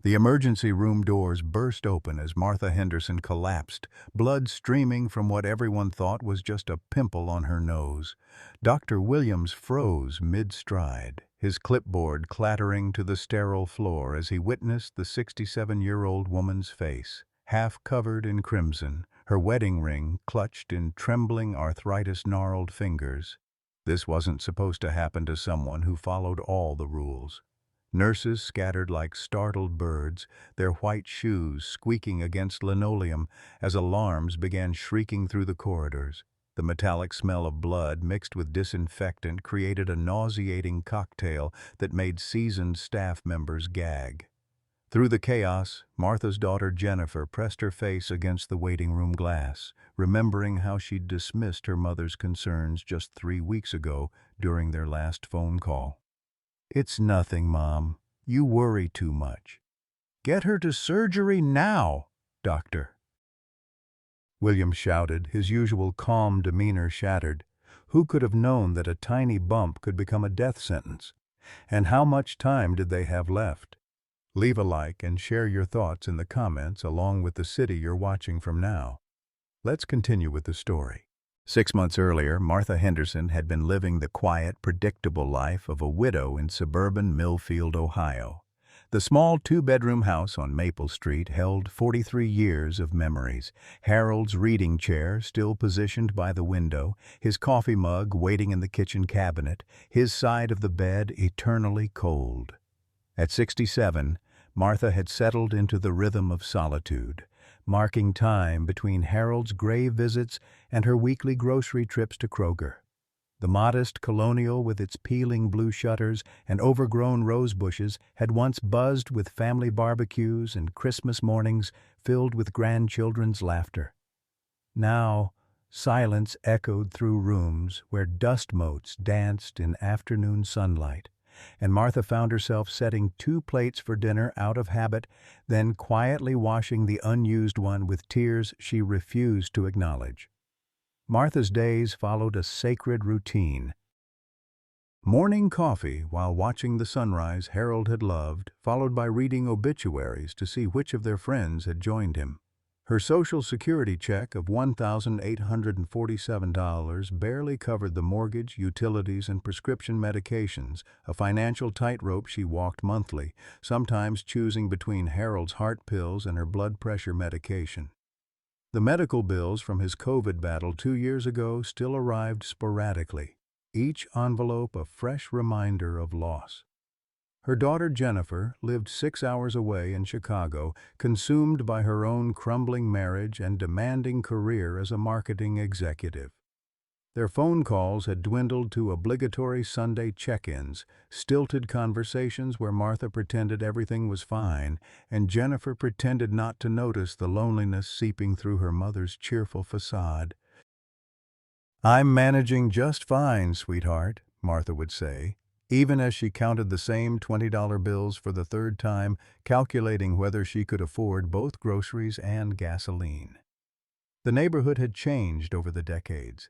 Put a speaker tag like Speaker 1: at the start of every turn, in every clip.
Speaker 1: The emergency room doors burst open as Martha Henderson collapsed, blood streaming from what everyone thought was just a pimple on her nose. Dr. Williams froze mid-stride, his clipboard clattering to the sterile floor as he witnessed the 67-year-old woman's face, half covered in crimson, her wedding ring clutched in trembling arthritis-gnarled fingers. This wasn't supposed to happen to someone who followed all the rules. Nurses scattered like startled birds, their white shoes squeaking against linoleum as alarms began shrieking through the corridors. The metallic smell of blood mixed with disinfectant created a nauseating cocktail that made seasoned staff members gag. Through the chaos, Martha's daughter Jennifer pressed her face against the waiting room glass, remembering how she'd dismissed her mother's concerns just 3 weeks ago during their last phone call. "It's nothing, Mom. You worry too much." "Get her to surgery now, Doctor." William shouted, his usual calm demeanor shattered. Who could have known that a tiny bump could become a death sentence? And how much time did they have left? Leave a like and share your thoughts in the comments along with the city you're watching from now. Let's continue with the story. 6 months earlier, Martha Henderson had been living the quiet, predictable life of a widow in suburban Millfield, Ohio. The small 2-bedroom house on Maple Street held 43 years of memories. Harold's reading chair still positioned by the window, his coffee mug waiting in the kitchen cabinet, his side of the bed eternally cold. At 67, Martha had settled into the rhythm of solitude, marking time between Harold's grave visits and her weekly grocery trips to Kroger. The modest colonial with its peeling blue shutters and overgrown rose bushes had once buzzed with family barbecues and Christmas mornings filled with grandchildren's laughter. Now, silence echoed through rooms where dust motes danced in afternoon sunlight, and Martha found herself setting 2 plates for dinner out of habit, then quietly washing the unused one with tears she refused to acknowledge. Martha's days followed a sacred routine. Morning coffee while watching the sunrise Harold had loved, followed by reading obituaries to see which of their friends had joined him. Her Social Security check of $1,847 barely covered the mortgage, utilities, and prescription medications, a financial tightrope she walked monthly, sometimes choosing between Harold's heart pills and her blood pressure medication. The medical bills from his COVID battle 2 years ago still arrived sporadically, each envelope a fresh reminder of loss. Her daughter Jennifer lived 6 hours away in Chicago, consumed by her own crumbling marriage and demanding career as a marketing executive. Their phone calls had dwindled to obligatory Sunday check-ins, stilted conversations where Martha pretended everything was fine, and Jennifer pretended not to notice the loneliness seeping through her mother's cheerful facade. "I'm managing just fine, sweetheart," Martha would say, even as she counted the same $20 bills for the 3rd time, calculating whether she could afford both groceries and gasoline. The neighborhood had changed over the decades.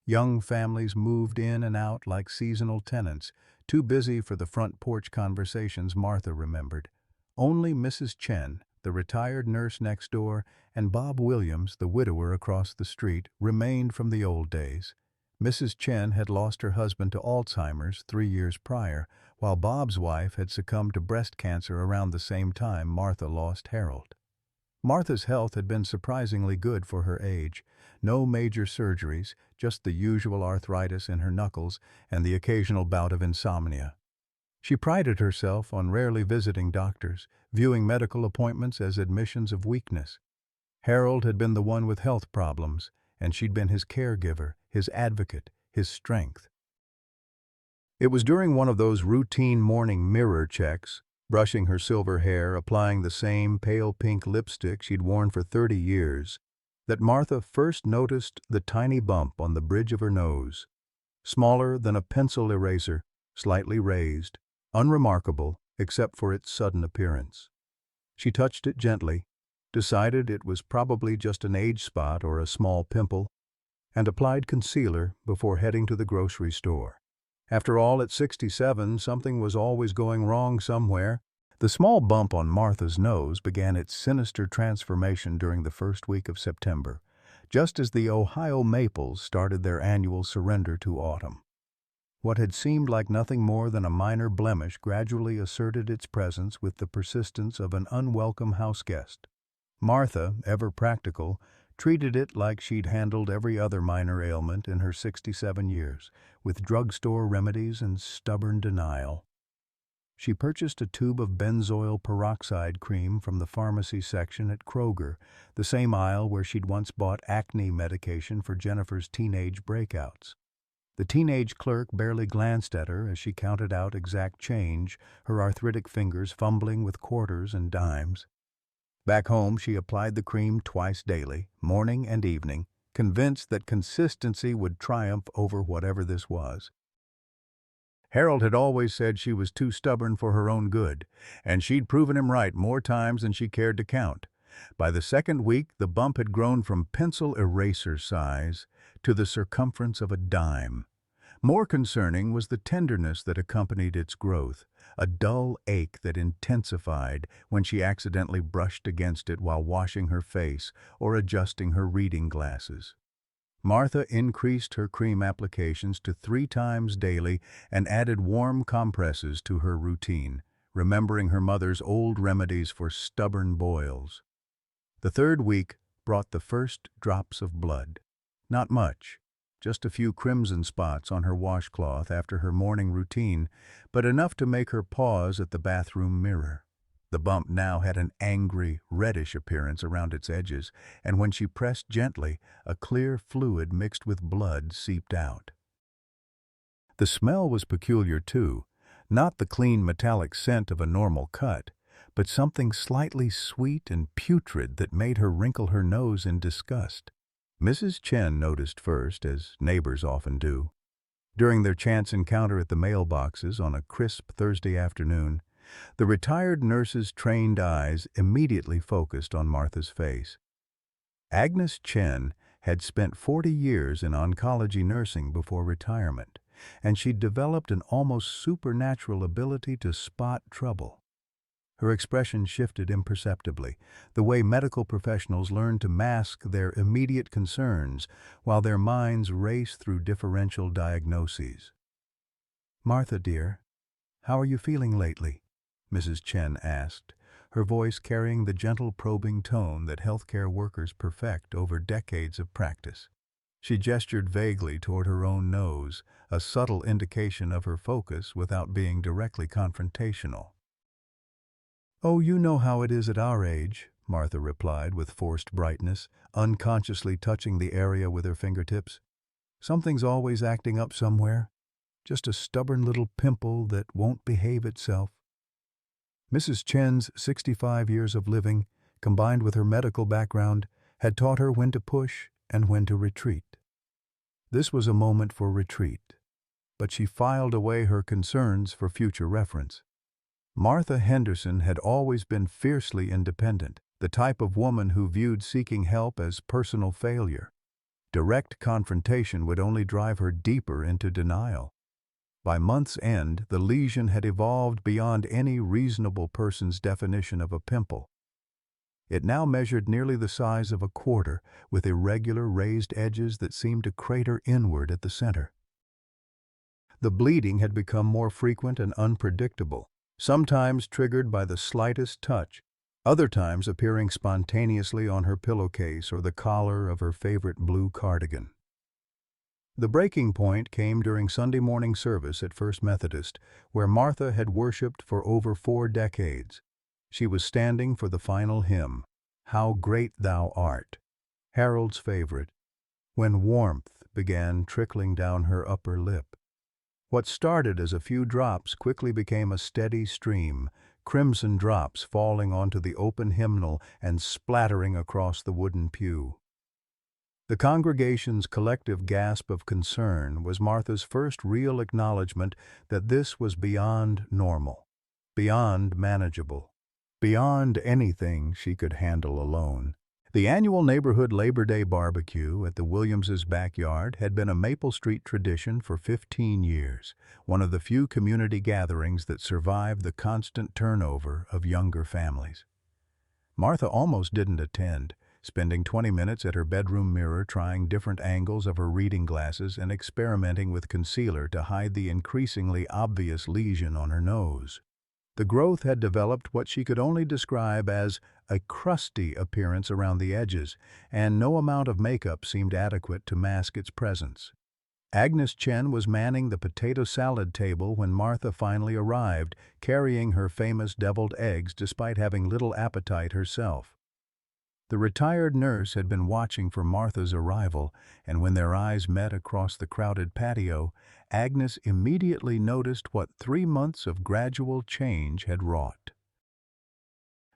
Speaker 1: Young families moved in and out like seasonal tenants, too busy for the front porch conversations Martha remembered. Only Mrs. Chen, the retired nurse next door, and Bob Williams, the widower across the street, remained from the old days. Mrs. Chen had lost her husband to Alzheimer's 3 years prior, while Bob's wife had succumbed to breast cancer around the same time Martha lost Harold. Martha's health had been surprisingly good for her age. No major surgeries, just the usual arthritis in her knuckles and the occasional bout of insomnia. She prided herself on rarely visiting doctors, viewing medical appointments as admissions of weakness. Harold had been the one with health problems, and she'd been his caregiver, his advocate, his strength. It was during one of those routine morning mirror checks, brushing her silver hair, applying the same pale pink lipstick she'd worn for 30 years, that Martha first noticed the tiny bump on the bridge of her nose. Smaller than a pencil eraser, slightly raised, unremarkable except for its sudden appearance. She touched it gently, decided it was probably just an age spot or a small pimple, and applied concealer before heading to the grocery store. After all, at 67, something was always going wrong somewhere. The small bump on Martha's nose began its sinister transformation during the first week of September, just as the Ohio maples started their annual surrender to autumn. What had seemed like nothing more than a minor blemish gradually asserted its presence with the persistence of an unwelcome houseguest. Martha, ever practical, treated it like she'd handled every other minor ailment in her 67 years, with drugstore remedies and stubborn denial. She purchased a tube of benzoyl peroxide cream from the pharmacy section at Kroger, the same aisle where she'd once bought acne medication for Jennifer's teenage breakouts. The teenage clerk barely glanced at her as she counted out exact change, her arthritic fingers fumbling with quarters and dimes. Back home, she applied the cream twice daily, morning and evening, convinced that consistency would triumph over whatever this was. Harold had always said she was too stubborn for her own good, and she'd proven him right more times than she cared to count. By the second week, the bump had grown from pencil eraser size to the circumference of a dime. More concerning was the tenderness that accompanied its growth, a dull ache that intensified when she accidentally brushed against it while washing her face or adjusting her reading glasses. Martha increased her cream applications to 3 times daily and added warm compresses to her routine, remembering her mother's old remedies for stubborn boils. The third week brought the first drops of blood. Not much, just a few crimson spots on her washcloth after her morning routine, but enough to make her pause at the bathroom mirror. The bump now had an angry, reddish appearance around its edges, and when she pressed gently, a clear fluid mixed with blood seeped out. The smell was peculiar too, not the clean metallic scent of a normal cut, but something slightly sweet and putrid that made her wrinkle her nose in disgust. Mrs. Chen noticed first, as neighbors often do. During their chance encounter at the mailboxes on a crisp Thursday afternoon, the retired nurse's trained eyes immediately focused on Martha's face. Agnes Chen had spent 40 years in oncology nursing before retirement, and she'd developed an almost supernatural ability to spot trouble. Her expression shifted imperceptibly, the way medical professionals learn to mask their immediate concerns while their minds race through differential diagnoses. "Martha, dear, how are you feeling lately?" Mrs. Chen asked, her voice carrying the gentle probing tone that healthcare workers perfect over decades of practice. She gestured vaguely toward her own nose, a subtle indication of her focus without being directly confrontational. "Oh, you know how it is at our age," Martha replied with forced brightness, unconsciously touching the area with her fingertips. "Something's always acting up somewhere. Just a stubborn little pimple that won't behave itself." Mrs. Chen's 65 years of living, combined with her medical background, had taught her when to push and when to retreat. This was a moment for retreat, but she filed away her concerns for future reference. Martha Henderson had always been fiercely independent, the type of woman who viewed seeking help as personal failure. Direct confrontation would only drive her deeper into denial. By month's end, the lesion had evolved beyond any reasonable person's definition of a pimple. It now measured nearly the size of a quarter, with irregular raised edges that seemed to crater inward at the center. The bleeding had become more frequent and unpredictable, sometimes triggered by the slightest touch, other times appearing spontaneously on her pillowcase or the collar of her favorite blue cardigan. The breaking point came during Sunday morning service at First Methodist, where Martha had worshipped for over 4 decades. She was standing for the final hymn, "How Great Thou Art," Harold's favorite, when warmth began trickling down her upper lip. What started as a few drops quickly became a steady stream, crimson drops falling onto the open hymnal and splattering across the wooden pew. The congregation's collective gasp of concern was Martha's first real acknowledgement that this was beyond normal, beyond manageable, beyond anything she could handle alone. The annual neighborhood Labor Day barbecue at the Williamses' backyard had been a Maple Street tradition for 15 years, one of the few community gatherings that survived the constant turnover of younger families. Martha almost didn't attend, spending 20 minutes at her bedroom mirror trying different angles of her reading glasses and experimenting with concealer to hide the increasingly obvious lesion on her nose. The growth had developed what she could only describe as a crusty appearance around the edges, and no amount of makeup seemed adequate to mask its presence. Agnes Chen was manning the potato salad table when Martha finally arrived, carrying her famous deviled eggs despite having little appetite herself. The retired nurse had been watching for Martha's arrival, and when their eyes met across the crowded patio, Agnes immediately noticed what 3 months of gradual change had wrought.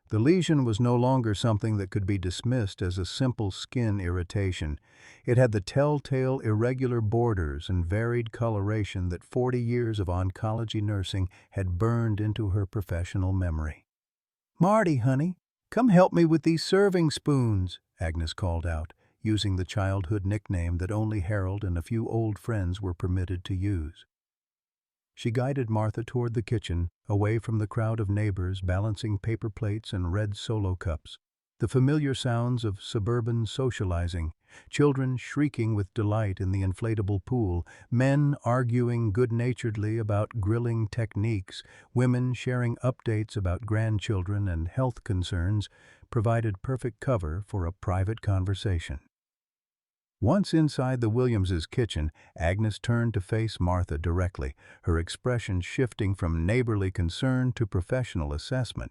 Speaker 1: The lesion was no longer something that could be dismissed as a simple skin irritation. It had the telltale irregular borders and varied coloration that 40 years of oncology nursing had burned into her professional memory. "Marty, honey, come help me with these serving spoons," Agnes called out, using the childhood nickname that only Harold and a few old friends were permitted to use. She guided Martha toward the kitchen, away from the crowd of neighbors balancing paper plates and red Solo cups. The familiar sounds of suburban socializing, children shrieking with delight in the inflatable pool, men arguing good-naturedly about grilling techniques, women sharing updates about grandchildren and health concerns, provided perfect cover for a private conversation. Once inside the Williamses' kitchen, Agnes turned to face Martha directly, her expression shifting from neighborly concern to professional assessment.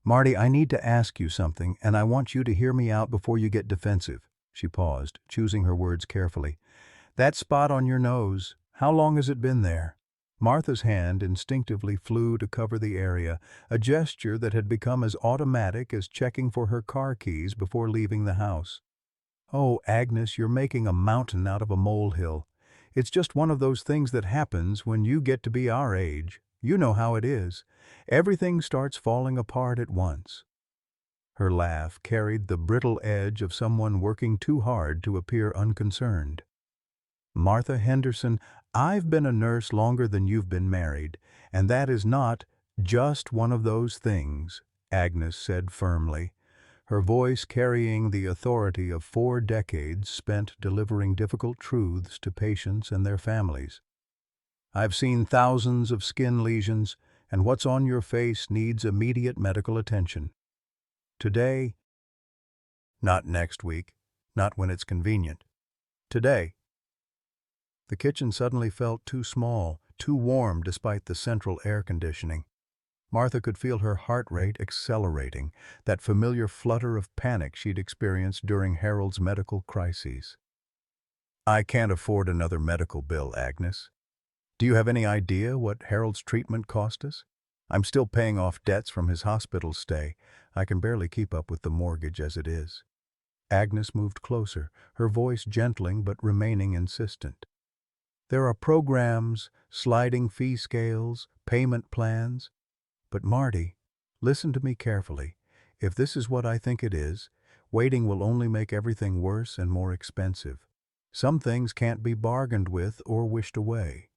Speaker 1: "Marty, I need to ask you something, and I want you to hear me out before you get defensive." She paused, choosing her words carefully. "That spot on your nose, how long has it been there?" Martha's hand instinctively flew to cover the area, a gesture that had become as automatic as checking for her car keys before leaving the house. "Oh, Agnes, you're making a mountain out of a molehill. It's just one of those things that happens when you get to be our age. You know how it is. Everything starts falling apart at once." Her laugh carried the brittle edge of someone working too hard to appear unconcerned. "Martha Henderson, I've been a nurse longer than you've been married, and that is not just one of those things," Agnes said firmly, her voice carrying the authority of 4 decades spent delivering difficult truths to patients and their families. "I've seen thousands of skin lesions, and what's on your face needs immediate medical attention. Today, not next week, not when it's convenient. Today." The kitchen suddenly felt too small, too warm despite the central air conditioning. Martha could feel her heart rate accelerating, that familiar flutter of panic she'd experienced during Harold's medical crises. "I can't afford another medical bill, Agnes. Do you have any idea what Harold's treatment cost us? I'm still paying off debts from his hospital stay. I can barely keep up with the mortgage as it is." Agnes moved closer, her voice gentling but remaining insistent. "There are programs, sliding fee scales, payment plans. But Marty, listen to me carefully. If this is what I think it is, waiting will only make everything worse and more expensive. Some things can't be bargained with or wished away."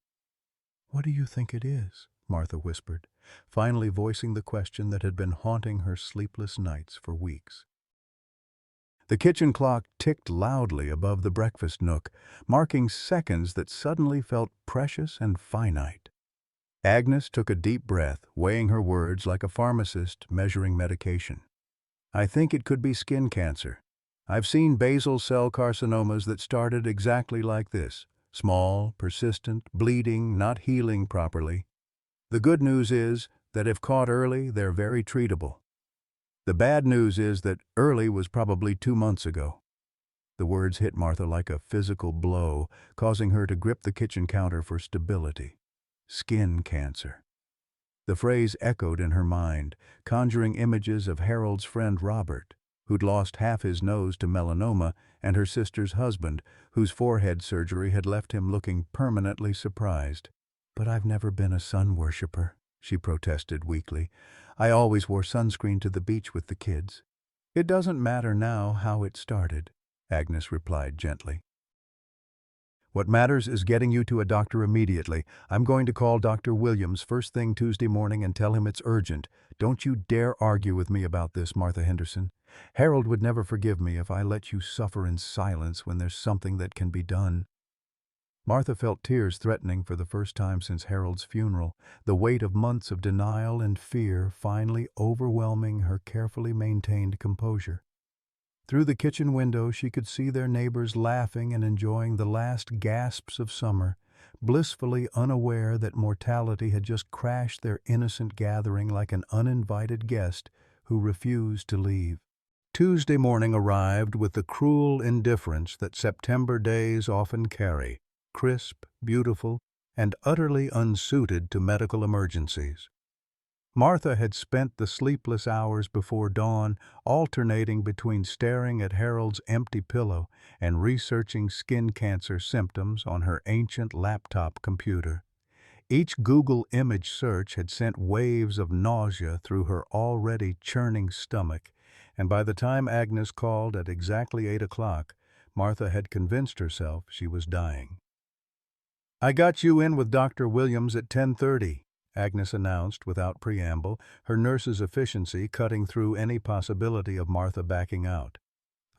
Speaker 1: "What do you think it is?" Martha whispered, finally voicing the question that had been haunting her sleepless nights for weeks. The kitchen clock ticked loudly above the breakfast nook, marking seconds that suddenly felt precious and finite. Agnes took a deep breath, weighing her words like a pharmacist measuring medication. "I think it could be skin cancer. I've seen basal cell carcinomas that started exactly like this. Small, persistent, bleeding, not healing properly. The good news is that if caught early, they're very treatable. The bad news is that early was probably 2 months ago." The words hit Martha like a physical blow, causing her to grip the kitchen counter for stability. Skin cancer. The phrase echoed in her mind, conjuring images of Harold's friend Robert, who'd lost half his nose to melanoma, and her sister's husband, whose forehead surgery had left him looking permanently surprised. "But I've never been a sun worshiper," she protested weakly. "I always wore sunscreen to the beach with the kids. "It doesn't matter now how it started," Agnes replied gently. "What matters is getting you to a doctor immediately. I'm going to call Dr. Williams first thing Tuesday morning and tell him it's urgent. Don't you dare argue with me about this, Martha Henderson. Harold would never forgive me if I let you suffer in silence when there's something that can be done." Martha felt tears threatening for the first time since Harold's funeral, the weight of months of denial and fear finally overwhelming her carefully maintained composure. Through the kitchen window she could see their neighbors laughing and enjoying the last gasps of summer, blissfully unaware that mortality had just crashed their innocent gathering like an uninvited guest who refused to leave. Tuesday morning arrived with the cruel indifference that September days often carry, crisp, beautiful, and utterly unsuited to medical emergencies. Martha had spent the sleepless hours before dawn alternating between staring at Harold's empty pillow and researching skin cancer symptoms on her ancient laptop computer. Each Google image search had sent waves of nausea through her already churning stomach, and by the time Agnes called at exactly 8 o'clock, Martha had convinced herself she was dying. "I got you in with Dr. Williams at 10:30, Agnes announced without preamble, her nurse's efficiency cutting through any possibility of Martha backing out.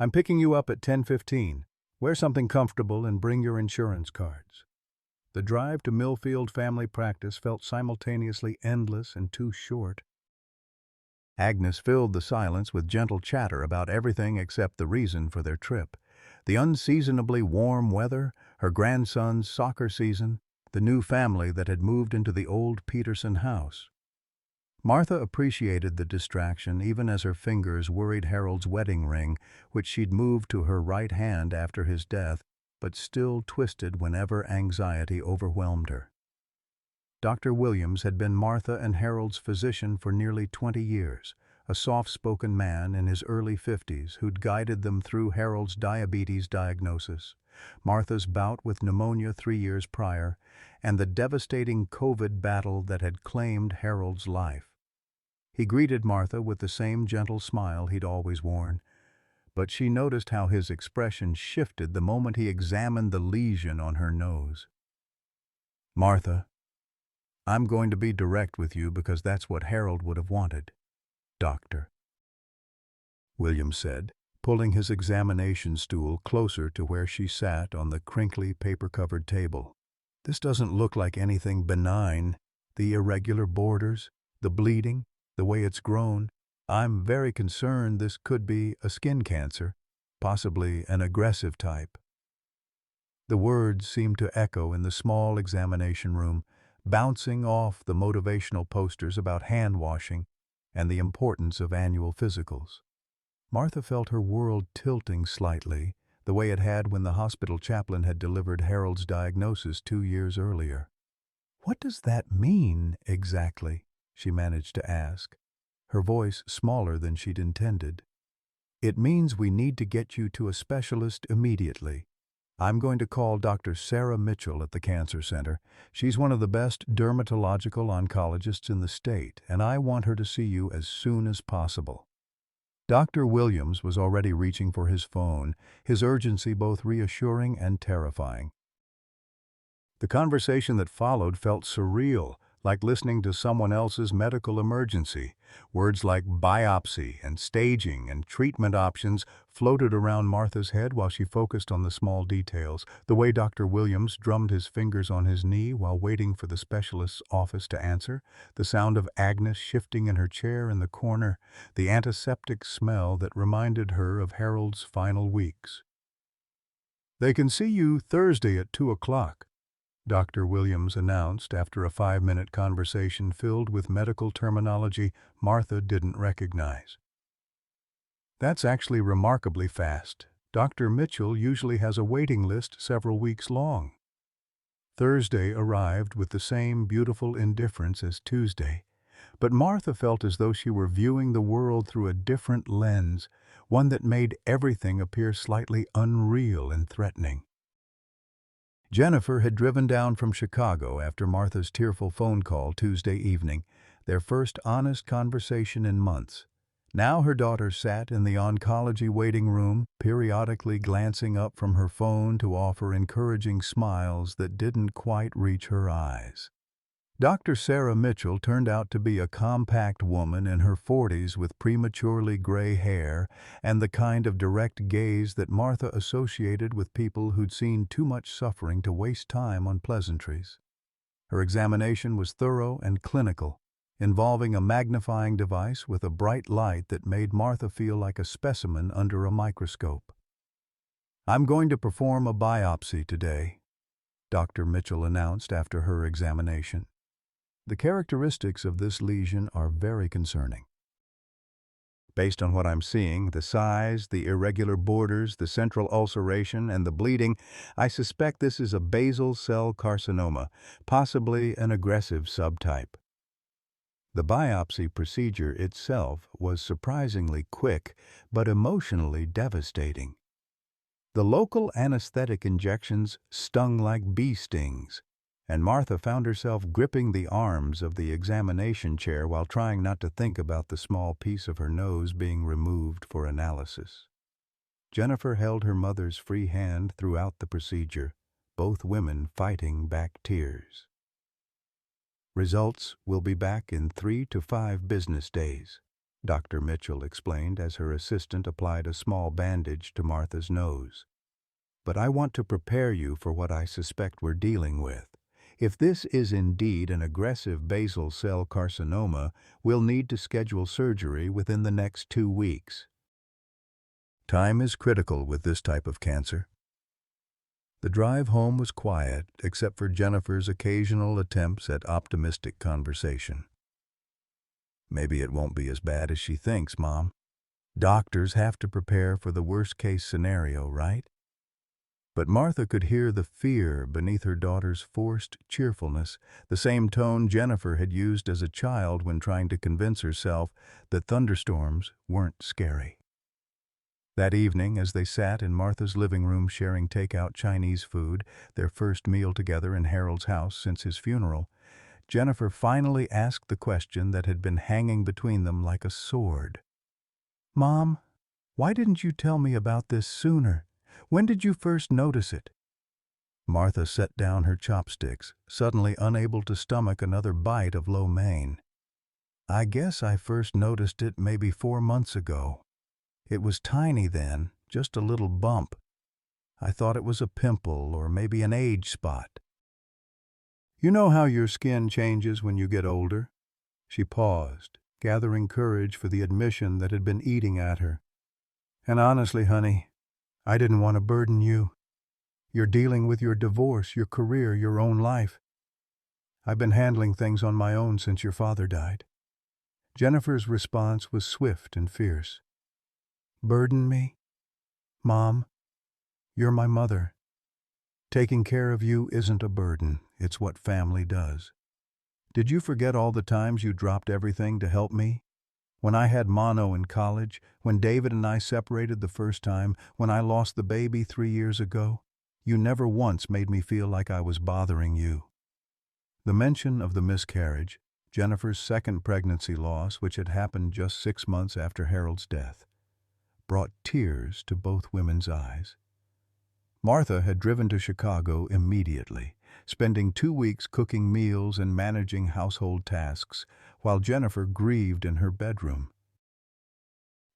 Speaker 1: "I'm picking you up at 10:15. Wear something comfortable and bring your insurance cards." The drive to Millfield Family Practice felt simultaneously endless and too short. Agnes filled the silence with gentle chatter about everything except the reason for their trip. The unseasonably warm weather, her grandson's soccer season, the new family that had moved into the old Peterson house. Martha appreciated the distraction even as her fingers worried Harold's wedding ring, which she'd moved to her right hand after his death, but still twisted whenever anxiety overwhelmed her. Dr. Williams had been Martha and Harold's physician for nearly 20 years, a soft-spoken man in his early 50s who'd guided them through Harold's diabetes diagnosis, Martha's bout with pneumonia 3 years prior, and the devastating COVID battle that had claimed Harold's life. He greeted Martha with the same gentle smile he'd always worn, but she noticed how his expression shifted the moment he examined the lesion on her nose. "Martha, I'm going to be direct with you because that's what Harold would have wanted, Doctor," Williams said, pulling his examination stool closer to where she sat on the crinkly paper-covered table. "This doesn't look like anything benign. The irregular borders, the bleeding, the way it's grown. I'm very concerned this could be a skin cancer, possibly an aggressive type." The words seemed to echo in the small examination room, bouncing off the motivational posters about hand-washing and the importance of annual physicals. Martha felt her world tilting slightly, the way it had when the hospital chaplain had delivered Harold's diagnosis 2 years earlier. "What does that mean, exactly?" she managed to ask, her voice smaller than she'd intended. "It means we need to get you to a specialist immediately. I'm going to call Dr. Sarah Mitchell at the Cancer Center. She's one of the best dermatological oncologists in the state, and I want her to see you as soon as possible." Dr. Williams was already reaching for his phone, his urgency both reassuring and terrifying. The conversation that followed felt surreal, like listening to someone else's medical emergency. Words like biopsy and staging and treatment options floated around Martha's head while she focused on the small details, the way Dr. Williams drummed his fingers on his knee while waiting for the specialist's office to answer, the sound of Agnes shifting in her chair in the corner, the antiseptic smell that reminded her of Harold's final weeks. "They can see you Thursday at 2 o'clock. Dr. Williams announced after a 5-minute conversation filled with medical terminology Martha didn't recognize. "That's actually remarkably fast. Dr. Mitchell usually has a waiting list several weeks long." Thursday arrived with the same beautiful indifference as Tuesday, but Martha felt as though she were viewing the world through a different lens, one that made everything appear slightly unreal and threatening. Jennifer had driven down from Chicago after Martha's tearful phone call Tuesday evening, their first honest conversation in months. Now her daughter sat in the oncology waiting room, periodically glancing up from her phone to offer encouraging smiles that didn't quite reach her eyes. Dr. Sarah Mitchell turned out to be a compact woman in her 40s with prematurely gray hair and the kind of direct gaze that Martha associated with people who'd seen too much suffering to waste time on pleasantries. Her examination was thorough and clinical, involving a magnifying device with a bright light that made Martha feel like a specimen under a microscope. "I'm going to perform a biopsy today," Dr. Mitchell announced after her examination. "The characteristics of this lesion are very concerning. Based on what I'm seeing, the size, the irregular borders, the central ulceration, and the bleeding, I suspect this is a basal cell carcinoma, possibly an aggressive subtype." The biopsy procedure itself was surprisingly quick, but emotionally devastating. The local anesthetic injections stung like bee stings, and Martha found herself gripping the arms of the examination chair while trying not to think about the small piece of her nose being removed for analysis. Jennifer held her mother's free hand throughout the procedure, both women fighting back tears. "Results will be back in 3 to 5 business days," Dr. Mitchell explained as her assistant applied a small bandage to Martha's nose. "But I want to prepare you for what I suspect we're dealing with. If this is indeed an aggressive basal cell carcinoma, we'll need to schedule surgery within the next 2 weeks. Time is critical with this type of cancer." The drive home was quiet, except for Jennifer's occasional attempts at optimistic conversation. "Maybe it won't be as bad as she thinks, Mom. Doctors have to prepare for the worst-case scenario, right?" But Martha could hear the fear beneath her daughter's forced cheerfulness, the same tone Jennifer had used as a child when trying to convince herself that thunderstorms weren't scary. That evening, as they sat in Martha's living room sharing takeout Chinese food, their first meal together in Harold's house since his funeral, Jennifer finally asked the question that had been hanging between them like a sword. "Mom, why didn't you tell me about this sooner? When did you first notice it?" Martha set down her chopsticks, suddenly unable to stomach another bite of lo mein. "I guess I first noticed it maybe 4 months ago. It was tiny then, just a little bump. I thought it was a pimple or maybe an age spot." "You know how your skin changes when you get older?" She paused, gathering courage for the admission that had been eating at her. "And honestly, honey, I didn't want to burden you. You're dealing with your divorce, your career, your own life. I've been handling things on my own since your father died." Jennifer's response was swift and fierce. "Burden me? Mom, you're my mother. Taking care of you isn't a burden, it's what family does. Did you forget all the times you dropped everything to help me? When I had mono in college, when David and I separated the first time, when I lost the baby 3 years ago, you never once made me feel like I was bothering you." The mention of the miscarriage, Jennifer's second pregnancy loss, which had happened just 6 months after Harold's death, brought tears to both women's eyes. Martha had driven to Chicago immediately, spending 2 weeks cooking meals and managing household tasks, while Jennifer grieved in her bedroom.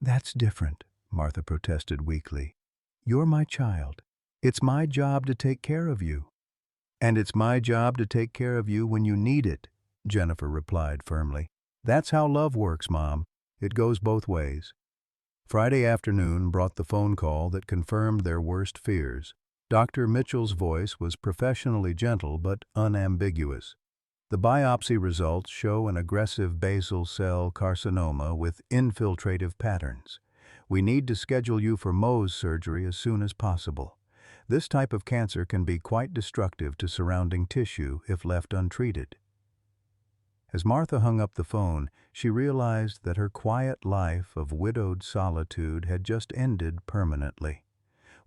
Speaker 1: "That's different," Martha protested weakly. "You're my child. It's my job to take care of you." "And it's my job to take care of you when you need it," Jennifer replied firmly. "That's how love works, Mom. It goes both ways." Friday afternoon brought the phone call that confirmed their worst fears. Dr. Mitchell's voice was professionally gentle but unambiguous. "The biopsy results show an aggressive basal cell carcinoma with infiltrative patterns. We need to schedule you for Mohs surgery as soon as possible. This type of cancer can be quite destructive to surrounding tissue if left untreated." As Martha hung up the phone, she realized that her quiet life of widowed solitude had just ended permanently.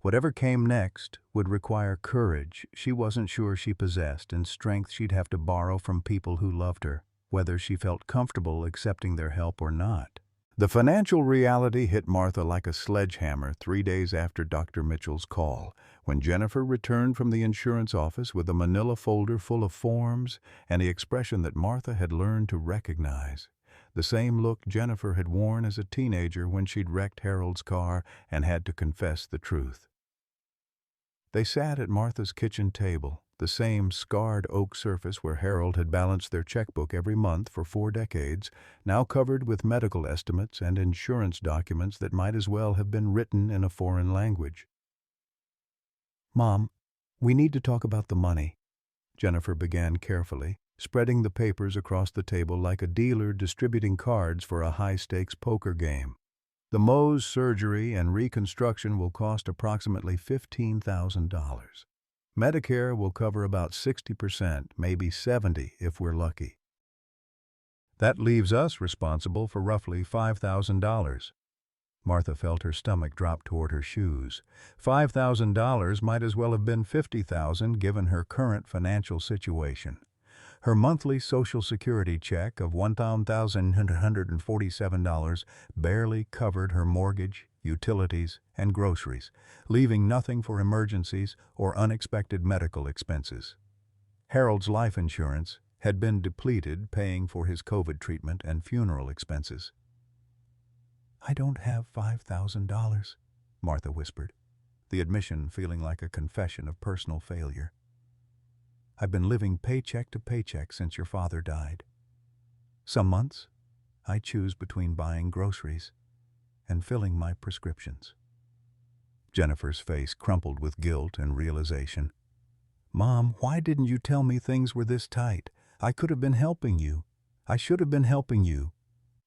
Speaker 1: Whatever came next would require courage she wasn't sure she possessed and strength she'd have to borrow from people who loved her, whether she felt comfortable accepting their help or not. The financial reality hit Martha like a sledgehammer 3 days after Dr. Mitchell's call, when Jennifer returned from the insurance office with a manila folder full of forms and the expression that Martha had learned to recognize. The same look Jennifer had worn as a teenager when she'd wrecked Harold's car and had to confess the truth. They sat at Martha's kitchen table, the same scarred oak surface where Harold had balanced their checkbook every month for 4 decades, now covered with medical estimates and insurance documents that might as well have been written in a foreign language. "Mom, we need to talk about the money," Jennifer began carefully, spreading the papers across the table like a dealer distributing cards for a high-stakes poker game. "The Mohs surgery and reconstruction will cost approximately $15,000. Medicare will cover about 60%, maybe 70% if we're lucky. That leaves us responsible for roughly $5,000. Martha felt her stomach drop toward her shoes. $5,000 might as well have been $50,000 given her current financial situation. Her monthly Social Security check of $1,147 barely covered her mortgage, utilities, and groceries, leaving nothing for emergencies or unexpected medical expenses. Harold's life insurance had been depleted, paying for his COVID treatment and funeral expenses. "I don't have $5,000, Martha whispered, the admission feeling like a confession of personal failure. "I've been living paycheck to paycheck since your father died. Some months, I choose between buying groceries and filling my prescriptions." Jennifer's face crumpled with guilt and realization. "Mom, why didn't you tell me things were this tight? I could have been helping you. I should have been helping you.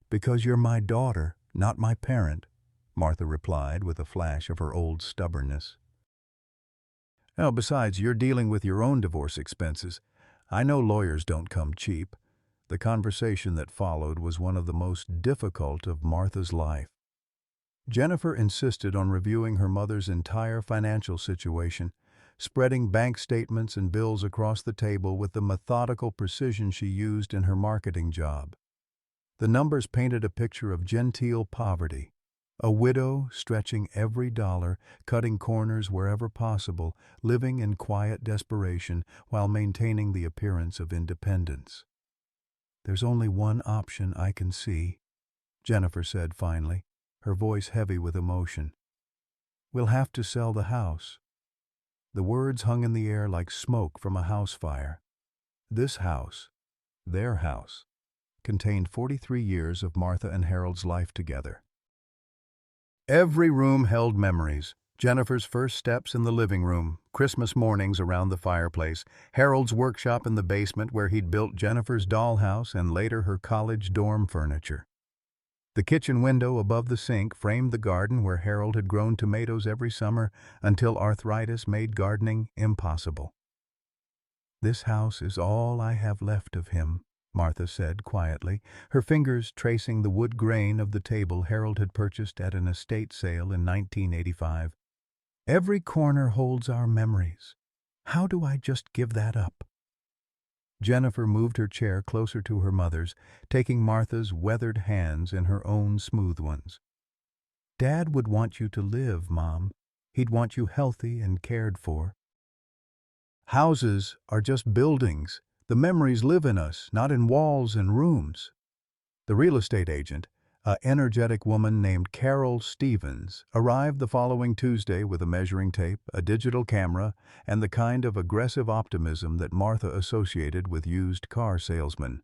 Speaker 1: Because you're my daughter, not my parent," Martha replied with a flash of her old stubbornness. "Oh, besides, you're dealing with your own divorce expenses. I know lawyers don't come cheap." The conversation that followed was one of the most difficult of Martha's life. Jennifer insisted on reviewing her mother's entire financial situation, spreading bank statements and bills across the table with the methodical precision she used in her marketing job. The numbers painted a picture of genteel poverty, a widow stretching every dollar, cutting corners wherever possible, living in quiet desperation while maintaining the appearance of independence. "There's only one option I can see," Jennifer said finally, her voice heavy with emotion. "We'll have to sell the house." The words hung in the air like smoke from a house fire. This house, their house, contained 43 years of Martha and Harold's life together. Every room held memories. Jennifer's first steps in the living room, Christmas mornings around the fireplace, Harold's workshop in the basement where he'd built Jennifer's dollhouse and later her college dorm furniture. The kitchen window above the sink framed the garden where Harold had grown tomatoes every summer until arthritis made gardening impossible. "This house is all I have left of him," Martha said quietly, her fingers tracing the wood grain of the table Harold had purchased at an estate sale in 1985. "Every corner holds our memories. How do I just give that up?" Jennifer moved her chair closer to her mother's, taking Martha's weathered hands in her own smooth ones. "Dad would want you to live, Mom. He'd want you healthy and cared for. Houses are just buildings. The memories live in us, not in walls and rooms." The real estate agent, an energetic woman named Carol Stevens, arrived the following Tuesday with a measuring tape, a digital camera, and the kind of aggressive optimism that Martha associated with used car salesmen.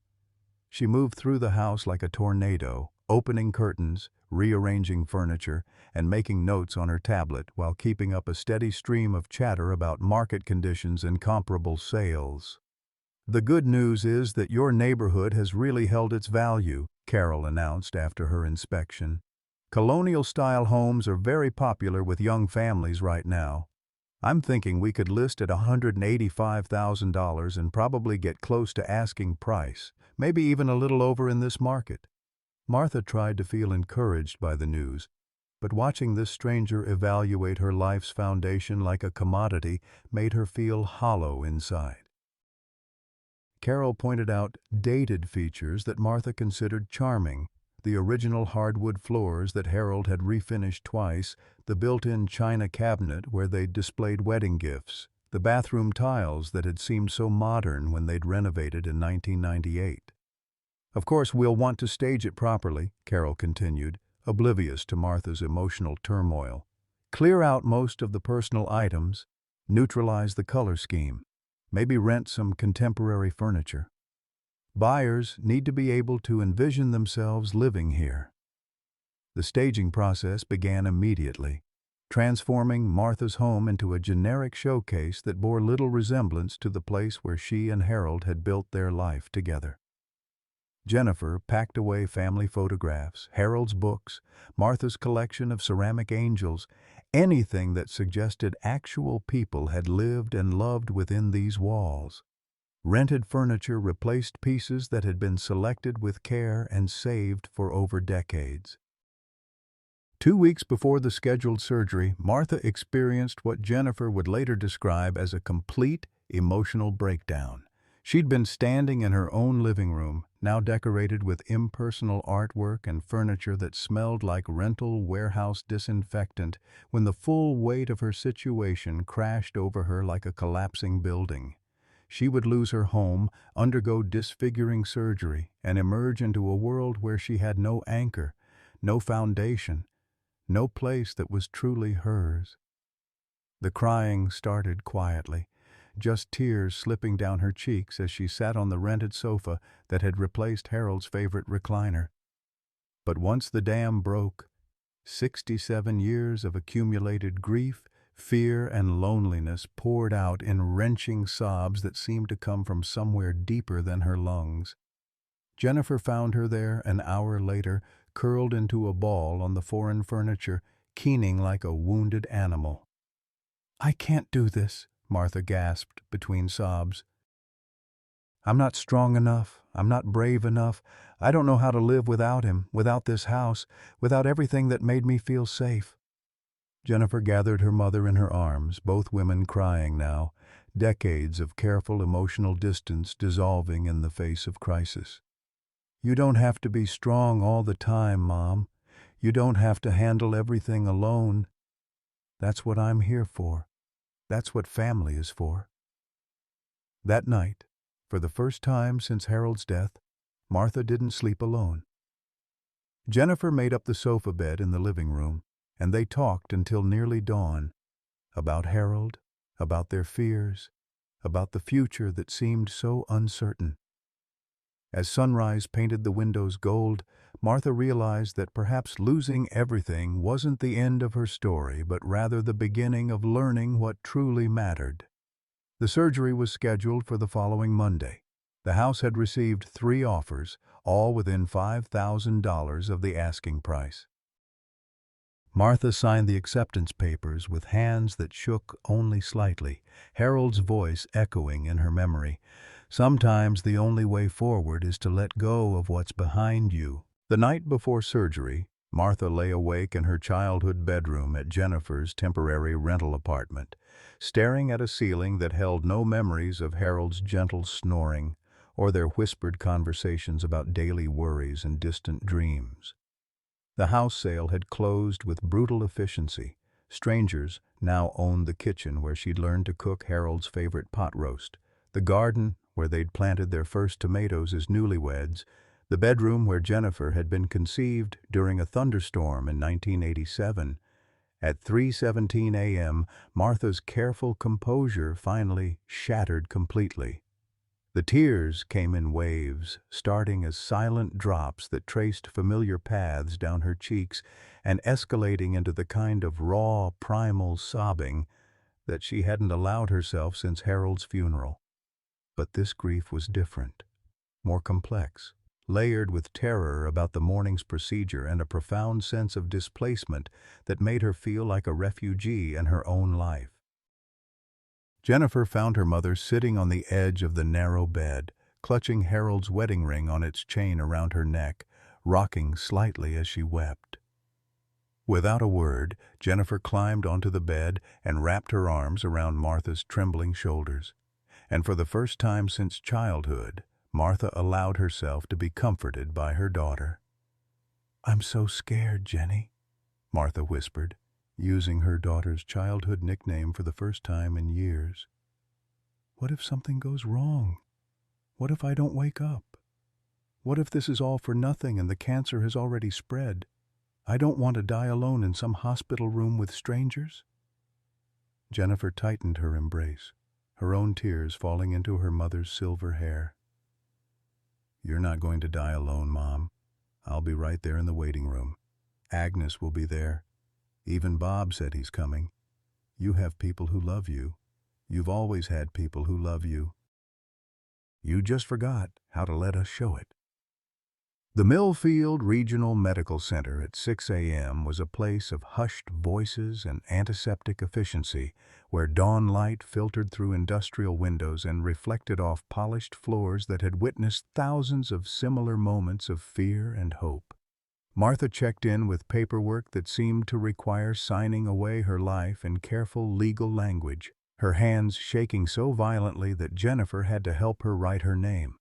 Speaker 1: She moved through the house like a tornado, opening curtains, rearranging furniture, and making notes on her tablet while keeping up a steady stream of chatter about market conditions and comparable sales. "The good news is that your neighborhood has really held its value," Carol announced after her inspection. "Colonial-style homes are very popular with young families right now. I'm thinking we could list at $185,000 and probably get close to asking price, maybe even a little over in this market." Martha tried to feel encouraged by the news, but watching this stranger evaluate her life's foundation like a commodity made her feel hollow inside. Carol pointed out dated features that Martha considered charming: the original hardwood floors that Harold had refinished twice, the built-in china cabinet where they'd displayed wedding gifts, the bathroom tiles that had seemed so modern when they'd renovated in 1998. "Of course, we'll want to stage it properly," Carol continued, oblivious to Martha's emotional turmoil. "Clear out most of the personal items, neutralize the color scheme, maybe rent some contemporary furniture. Buyers need to be able to envision themselves living here." The staging process began immediately, transforming Martha's home into a generic showcase that bore little resemblance to the place where she and Harold had built their life together. Jennifer packed away family photographs, Harold's books, Martha's collection of ceramic angels, anything that suggested actual people had lived and loved within these walls. Rented furniture replaced pieces that had been selected with care and saved for over decades. 2 weeks before the scheduled surgery, Martha experienced what Jennifer would later describe as a complete emotional breakdown. She'd been standing in her own living room, now decorated with impersonal artwork and furniture that smelled like rental warehouse disinfectant, when the full weight of her situation crashed over her like a collapsing building. She would lose her home, undergo disfiguring surgery, and emerge into a world where she had no anchor, no foundation, no place that was truly hers. The crying started quietly, just tears slipping down her cheeks as she sat on the rented sofa that had replaced Harold's favorite recliner. But once the dam broke, 67 years of accumulated grief, fear, and loneliness poured out in wrenching sobs that seemed to come from somewhere deeper than her lungs. Jennifer found her there an hour later, curled into a ball on the foreign furniture, keening like a wounded animal. "I can't do this," Martha gasped between sobs. "I'm not strong enough. I'm not brave enough. I don't know how to live without him, without this house, without everything that made me feel safe." Jennifer gathered her mother in her arms, both women crying now, decades of careful emotional distance dissolving in the face of crisis. "You don't have to be strong all the time, Mom. You don't have to handle everything alone. That's what I'm here for. That's what family is for." That night, for the first time since Harold's death, Martha didn't sleep alone. Jennifer made up the sofa bed in the living room, and they talked until nearly dawn, about Harold, about their fears, about the future that seemed so uncertain. As sunrise painted the windows gold, Martha realized that perhaps losing everything wasn't the end of her story, but rather the beginning of learning what truly mattered. The surgery was scheduled for the following Monday. The house had received 3 offers, all within $5,000 of the asking price. Martha signed the acceptance papers with hands that shook only slightly, Harold's voice echoing in her memory. "Sometimes the only way forward is to let go of what's behind you." The night before surgery, Martha lay awake in her childhood bedroom at Jennifer's temporary rental apartment, staring at a ceiling that held no memories of Harold's gentle snoring or their whispered conversations about daily worries and distant dreams. The house sale had closed with brutal efficiency. Strangers now owned the kitchen where she'd learned to cook Harold's favorite pot roast, the garden where they'd planted their first tomatoes as newlyweds, the bedroom where Jennifer had been conceived during a thunderstorm in 1987. At 3:17 a.m., Martha's careful composure finally shattered completely. The tears came in waves, starting as silent drops that traced familiar paths down her cheeks and escalating into the kind of raw, primal sobbing that she hadn't allowed herself since Harold's funeral. But this grief was different, more complex, layered with terror about the morning's procedure and a profound sense of displacement that made her feel like a refugee in her own life. Jennifer found her mother sitting on the edge of the narrow bed, clutching Harold's wedding ring on its chain around her neck, rocking slightly as she wept. Without a word, Jennifer climbed onto the bed and wrapped her arms around Martha's trembling shoulders. And for the first time since childhood, Martha allowed herself to be comforted by her daughter. "I'm so scared, Jenny," Martha whispered, using her daughter's childhood nickname for the first time in years. "What if something goes wrong? What if I don't wake up? What if this is all for nothing and the cancer has already spread? I don't want to die alone in some hospital room with strangers." Jennifer tightened her embrace, her own tears falling into her mother's silver hair. "You're not going to die alone, Mom. I'll be right there in the waiting room. Agnes will be there. Even Bob said he's coming. You have people who love you. You've always had people who love you. You just forgot how to let us show it." The Millfield Regional Medical Center at 6 a.m. was a place of hushed voices and antiseptic efficiency, where dawn light filtered through industrial windows and reflected off polished floors that had witnessed thousands of similar moments of fear and hope. Martha checked in with paperwork that seemed to require signing away her life in careful legal language, her hands shaking so violently that Jennifer had to help her write her name.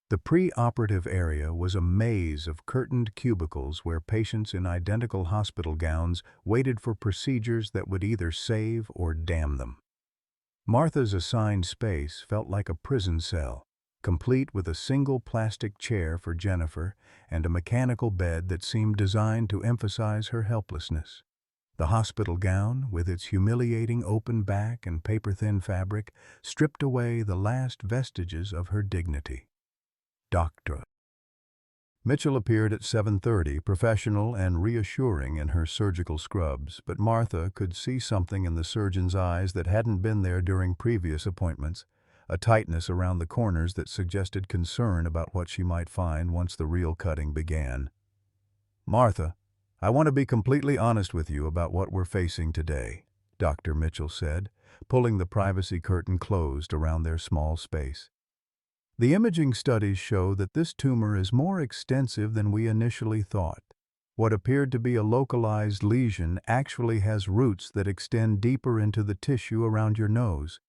Speaker 1: The pre-operative area was a maze of curtained cubicles where patients in identical hospital gowns waited for procedures that would either save or damn them. Martha's assigned space felt like a prison cell, complete with a single plastic chair for Jennifer and a mechanical bed that seemed designed to emphasize her helplessness. The hospital gown, with its humiliating open back and paper-thin fabric, stripped away the last vestiges of her dignity. Doctor. Mitchell appeared at 7:30, professional and reassuring in her surgical scrubs, but Martha could see something in the surgeon's eyes that hadn't been there during previous appointments, a tightness around the corners that suggested concern about what she might find once the real cutting began. "Martha, I want to be completely honest with you about what we're facing today," Dr. Mitchell said, pulling the privacy curtain closed around their small space. "The imaging studies show that this tumor is more extensive than we initially thought. What appeared to be a localized lesion actually has roots that extend deeper into the tissue around your nose.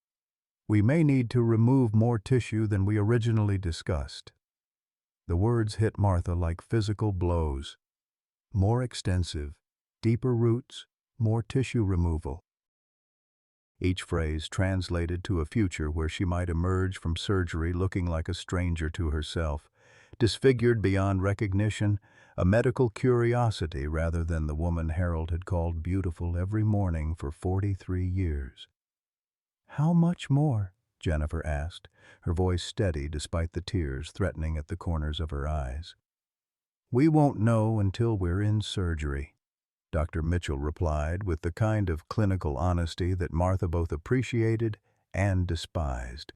Speaker 1: We may need to remove more tissue than we originally discussed." The words hit Martha like physical blows. More extensive, deeper roots, more tissue removal. Each phrase translated to a future where she might emerge from surgery looking like a stranger to herself, disfigured beyond recognition, a medical curiosity rather than the woman Harold had called beautiful every morning for 43 years. "How much more?" Jennifer asked, her voice steady despite the tears threatening at the corners of her eyes. "We won't know until we're in surgery," Dr. Mitchell replied with the kind of clinical honesty that Martha both appreciated and despised.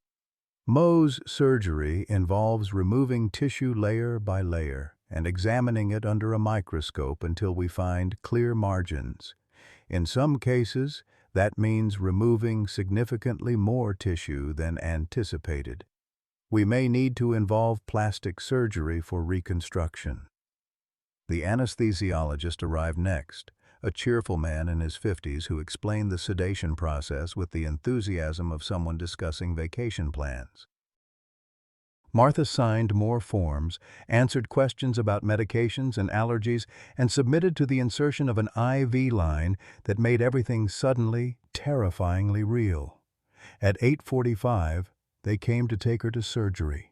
Speaker 1: Mohs surgery involves removing tissue layer by layer and examining it under a microscope until we find clear margins. In some cases, that means removing significantly more tissue than anticipated. We may need to involve plastic surgery for reconstruction. The anesthesiologist arrived next, a cheerful man in his 50s who explained the sedation process with the enthusiasm of someone discussing vacation plans. Martha signed more forms, answered questions about medications and allergies, and submitted to the insertion of an IV line that made everything suddenly, terrifyingly real. At 8:45, they came to take her to surgery.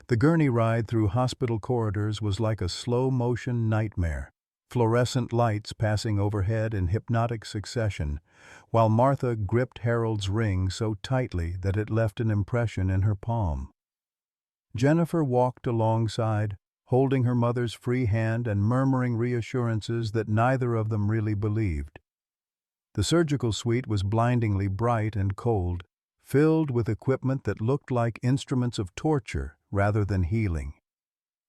Speaker 1: The gurney ride through hospital corridors was like a slow-motion nightmare, fluorescent lights passing overhead in hypnotic succession, while Martha gripped Harold's ring so tightly that it left an impression in her palm. Jennifer walked alongside, holding her mother's free hand and murmuring reassurances that neither of them really believed. The surgical suite was blindingly bright and cold, filled with equipment that looked like instruments of torture rather than healing.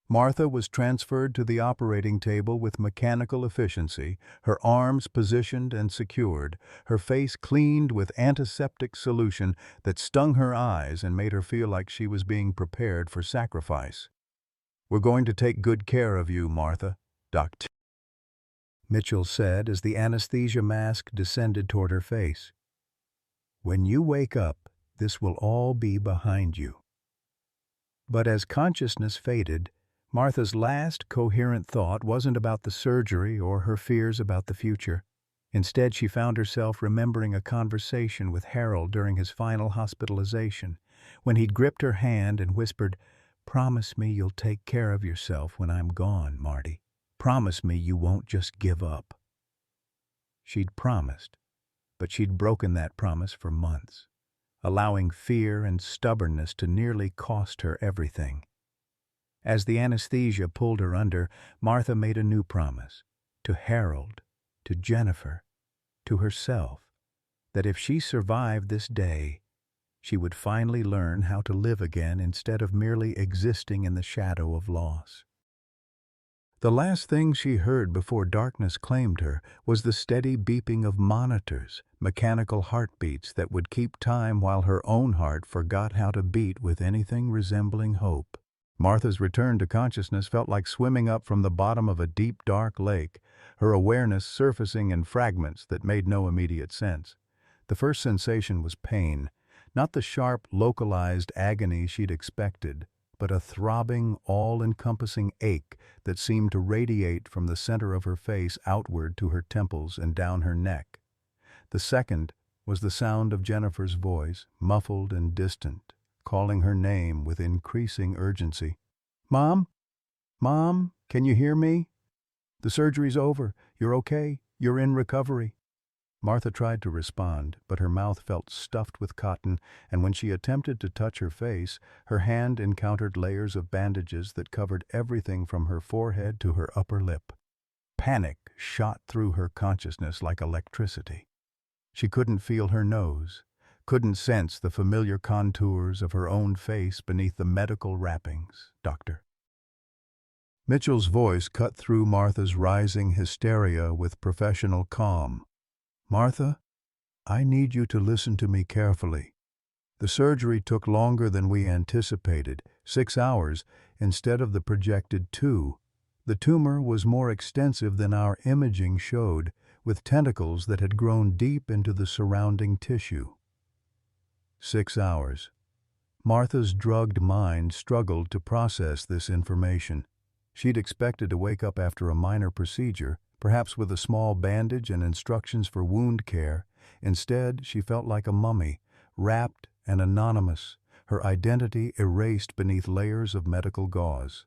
Speaker 1: Martha was transferred to the operating table with mechanical efficiency, her arms positioned and secured, her face cleaned with antiseptic solution that stung her eyes and made her feel like she was being prepared for sacrifice. "We're going to take good care of you, Martha," Dr. Mitchell said as the anesthesia mask descended toward her face. "When you wake up, this will all be behind you." But as consciousness faded, Martha's last coherent thought wasn't about the surgery or her fears about the future. Instead, she found herself remembering a conversation with Harold during his final hospitalization, when he'd gripped her hand and whispered, "Promise me you'll take care of yourself when I'm gone, Marty. Promise me you won't just give up." She'd promised, but she'd broken that promise for months, allowing fear and stubbornness to nearly cost her everything. As the anesthesia pulled her under, Martha made a new promise, to Harold, to Jennifer, to herself, that if she survived this day, she would finally learn how to live again instead of merely existing in the shadow of loss. The last thing she heard before darkness claimed her was the steady beeping of monitors, mechanical heartbeats that would keep time while her own heart forgot how to beat with anything resembling hope. Martha's return to consciousness felt like swimming up from the bottom of a deep, dark lake, her awareness surfacing in fragments that made no immediate sense. The first sensation was pain, not the sharp, localized agony she'd expected, but a throbbing, all-encompassing ache that seemed to radiate from the center of her face outward to her temples and down her neck. The second was the sound of Jennifer's voice, muffled and distant, calling her name with increasing urgency. "Mom? Mom, can you hear me? The surgery's over. You're okay. You're in recovery." Martha tried to respond, but her mouth felt stuffed with cotton, and when she attempted to touch her face, her hand encountered layers of bandages that covered everything from her forehead to her upper lip. Panic shot through her consciousness like electricity. She couldn't feel her nose, couldn't sense the familiar contours of her own face beneath the medical wrappings. "Doctor." Mitchell's voice cut through Martha's rising hysteria with professional calm. "Martha, I need you to listen to me carefully. The surgery took longer than we anticipated, 6 hours instead of the projected 2. The tumor was more extensive than our imaging showed, with tentacles that had grown deep into the surrounding tissue." 6 hours. Martha's drugged mind struggled to process this information. She'd expected to wake up after a minor procedure, perhaps with a small bandage and instructions for wound care. Instead, she felt like a mummy, wrapped and anonymous, her identity erased beneath layers of medical gauze.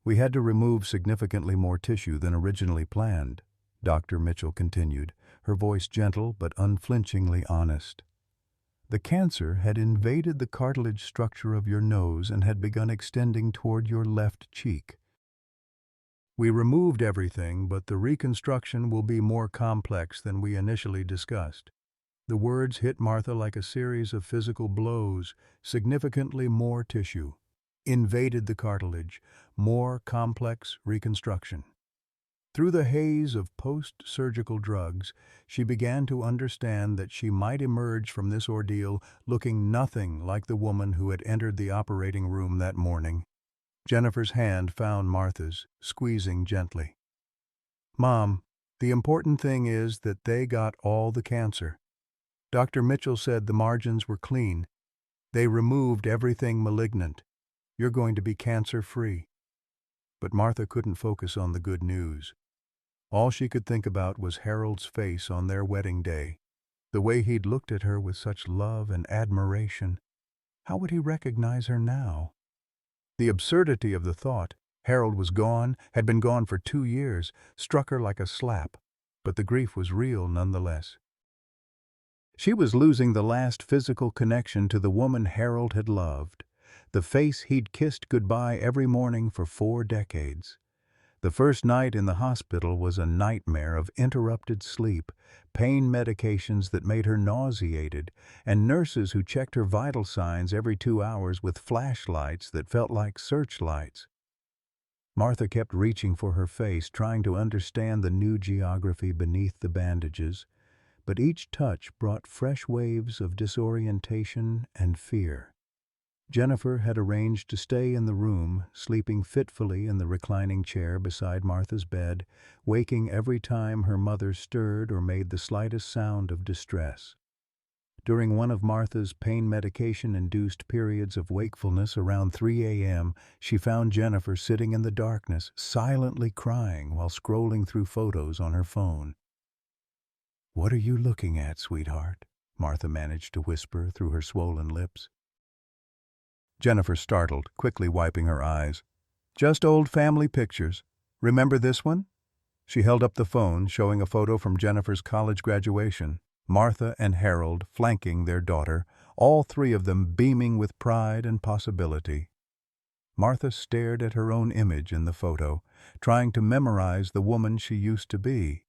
Speaker 1: "We had to remove significantly more tissue than originally planned," Dr. Mitchell continued, her voice gentle but unflinchingly honest. "The cancer had invaded the cartilage structure of your nose and had begun extending toward your left cheek. We removed everything, but the reconstruction will be more complex than we initially discussed." The words hit Martha like a series of physical blows. Significantly more tissue. Invaded the cartilage. More complex reconstruction. Through the haze of post-surgical drugs, she began to understand that she might emerge from this ordeal looking nothing like the woman who had entered the operating room that morning. Jennifer's hand found Martha's, squeezing gently. "Mom, the important thing is that they got all the cancer. Dr. Mitchell said the margins were clean. They removed everything malignant. You're going to be cancer-free." But Martha couldn't focus on the good news. All she could think about was Harold's face on their wedding day, the way he'd looked at her with such love and admiration. How would he recognize her now? The absurdity of the thought, Harold was gone, had been gone for 2 years, struck her like a slap, but the grief was real nonetheless. She was losing the last physical connection to the woman Harold had loved, the face he'd kissed goodbye every morning for 4 decades. The first night in the hospital was a nightmare of interrupted sleep, pain medications that made her nauseated, and nurses who checked her vital signs every 2 hours with flashlights that felt like searchlights. Martha kept reaching for her face, trying to understand the new geography beneath the bandages, but each touch brought fresh waves of disorientation and fear. Jennifer had arranged to stay in the room, sleeping fitfully in the reclining chair beside Martha's bed, waking every time her mother stirred or made the slightest sound of distress. During one of Martha's pain medication-induced periods of wakefulness around 3 a.m., she found Jennifer sitting in the darkness, silently crying while scrolling through photos on her phone. "What are you looking at, sweetheart?" Martha managed to whisper through her swollen lips. Jennifer startled, quickly wiping her eyes. "Just old family pictures. Remember this one?" She held up the phone, showing a photo from Jennifer's college graduation. Martha and Harold flanking their daughter, all three of them beaming with pride and possibility. Martha stared at her own image in the photo, trying to memorize the woman she used to be.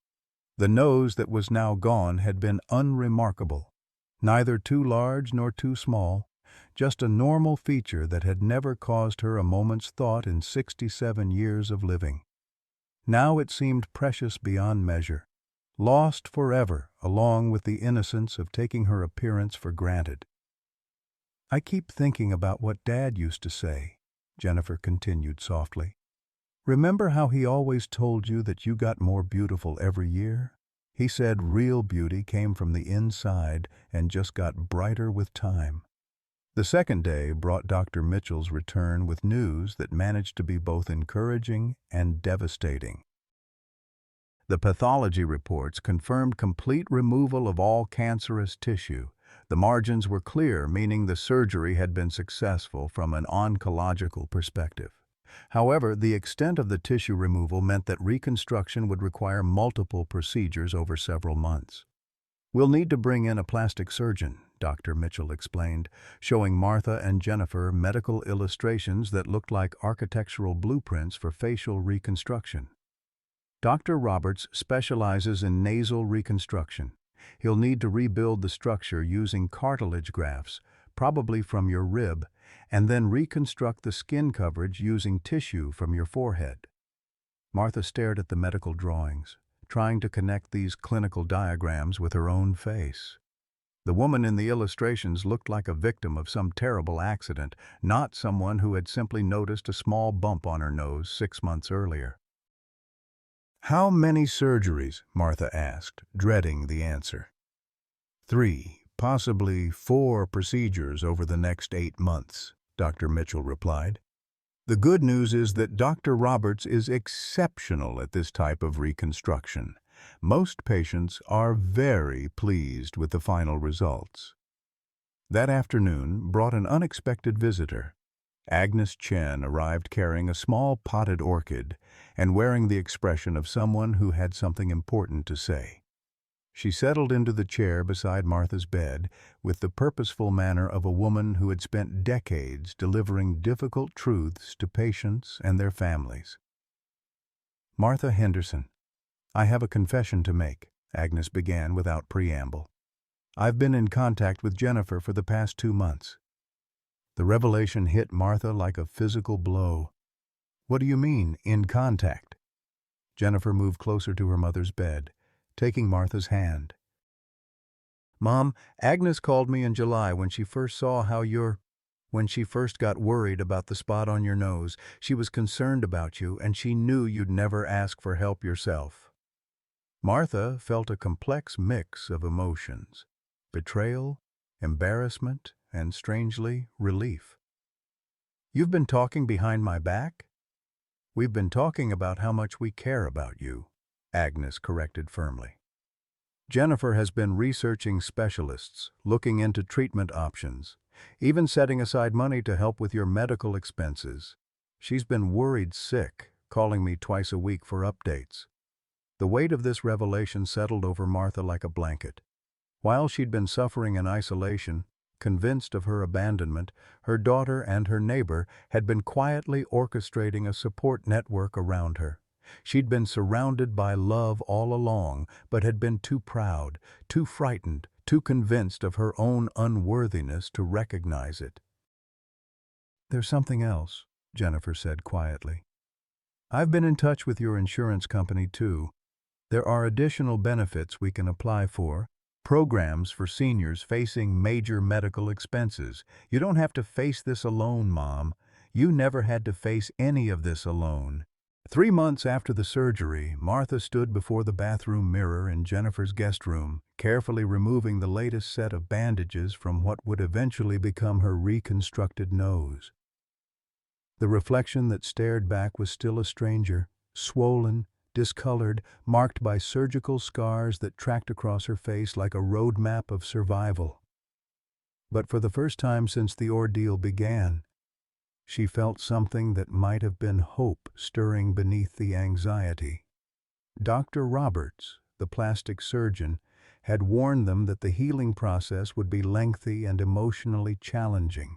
Speaker 1: The nose that was now gone had been unremarkable, neither too large nor too small, just a normal feature that had never caused her a moment's thought in 67 years of living. Now it seemed precious beyond measure, lost forever along with the innocence of taking her appearance for granted. "I keep thinking about what Dad used to say," Jennifer continued softly. "Remember how he always told you that you got more beautiful every year? He said real beauty came from the inside and just got brighter with time." The second day brought Dr. Mitchell's return with news that managed to be both encouraging and devastating. The pathology reports confirmed complete removal of all cancerous tissue. The margins were clear, meaning the surgery had been successful from an oncological perspective. However, the extent of the tissue removal meant that reconstruction would require multiple procedures over several months. "We'll need to bring in a plastic surgeon," Dr. Mitchell explained, showing Martha and Jennifer medical illustrations that looked like architectural blueprints for facial reconstruction. "Dr. Roberts specializes in nasal reconstruction. He'll need to rebuild the structure using cartilage grafts, probably from your rib, and then reconstruct the skin coverage using tissue from your forehead." Martha stared at the medical drawings, trying to connect these clinical diagrams with her own face. The woman in the illustrations looked like a victim of some terrible accident, not someone who had simply noticed a small bump on her nose 6 months earlier. "How many surgeries?" Martha asked, dreading the answer. 3, possibly 4 procedures over the next 8 months, Dr. Mitchell replied. "The good news is that Dr. Roberts is exceptional at this type of reconstruction. Most patients are very pleased with the final results." That afternoon brought an unexpected visitor. Agnes Chen arrived carrying a small potted orchid and wearing the expression of someone who had something important to say. She settled into the chair beside Martha's bed with the purposeful manner of a woman who had spent decades delivering difficult truths to patients and their families. "Martha Henderson, I have a confession to make," Agnes began without preamble. "I've been in contact with Jennifer for the past 2 months." The revelation hit Martha like a physical blow. "What do you mean, in contact?" Jennifer moved closer to her mother's bed, taking Martha's hand. "Mom, Agnes called me in July when she first got worried about the spot on your nose. She was concerned about you, and she knew you'd never ask for help yourself." Martha felt a complex mix of emotions: betrayal, embarrassment, and strangely, relief. "You've been talking behind my back?" "We've been talking about how much we care about you," Agnes corrected firmly. "Jennifer has been researching specialists, looking into treatment options, even setting aside money to help with your medical expenses. She's been worried sick, calling me twice a week for updates." The weight of this revelation settled over Martha like a blanket. While she'd been suffering in isolation, convinced of her abandonment, her daughter and her neighbor had been quietly orchestrating a support network around her. She'd been surrounded by love all along, but had been too proud, too frightened, too convinced of her own unworthiness to recognize it. "There's something else," Jennifer said quietly. "I've been in touch with your insurance company too. There are additional benefits we can apply for. Programs for seniors facing major medical expenses. You don't have to face this alone, Mom. You never had to face any of this alone. 3 months after the surgery, Martha stood before the bathroom mirror in Jennifer's guest room, carefully removing the latest set of bandages from what would eventually become her reconstructed nose. The reflection that stared back was still a stranger, swollen, discolored, marked by surgical scars that tracked across her face like a road map of survival. But for the first time since the ordeal began, she felt something that might have been hope stirring beneath the anxiety. Dr. Roberts, the plastic surgeon, had warned them that the healing process would be lengthy and emotionally challenging.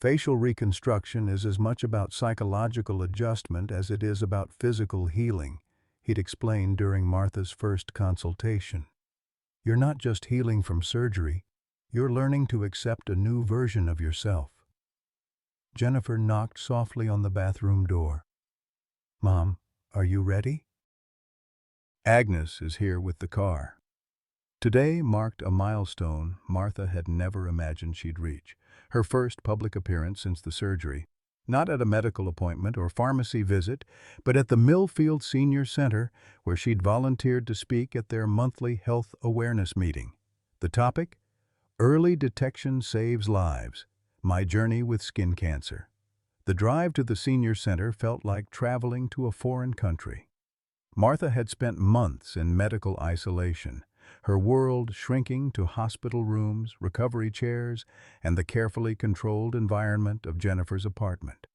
Speaker 1: Facial reconstruction is as much about psychological adjustment as it is about physical healing, he'd explained during Martha's first consultation. You're not just healing from surgery, you're learning to accept a new version of yourself. Jennifer knocked softly on the bathroom door. Mom, are you ready? Agnes is here with the car. Today marked a milestone Martha had never imagined she'd reach. Her first public appearance since the surgery. Not at a medical appointment or pharmacy visit, but at the Millfield Senior Center, where she'd volunteered to speak at their monthly health awareness meeting. The topic? Early Detection Saves Lives. My Journey with Skin Cancer. The drive to the Senior Center felt like traveling to a foreign country. Martha had spent months in medical isolation, her world shrinking to hospital rooms, recovery chairs, and the carefully controlled environment of Jennifer's apartment.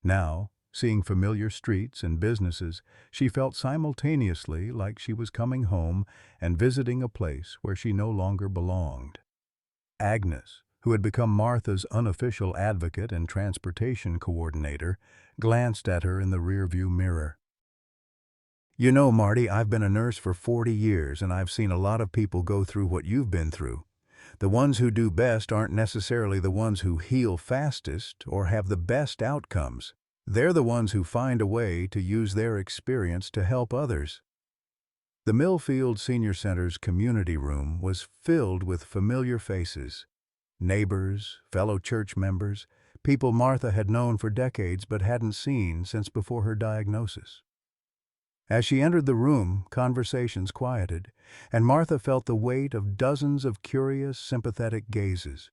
Speaker 1: Now, seeing familiar streets and businesses, she felt simultaneously like she was coming home and visiting a place where she no longer belonged. Agnes, who had become Martha's unofficial advocate and transportation coordinator, glanced at her in the rearview mirror. You know, Marty, I've been a nurse for 40 years and I've seen a lot of people go through what you've been through. The ones who do best aren't necessarily the ones who heal fastest or have the best outcomes. They're the ones who find a way to use their experience to help others. The Millfield Senior Center's community room was filled with familiar faces. Neighbors, fellow church members, people Martha had known for decades but hadn't seen since before her diagnosis. As she entered the room, conversations quieted, and Martha felt the weight of dozens of curious, sympathetic gazes.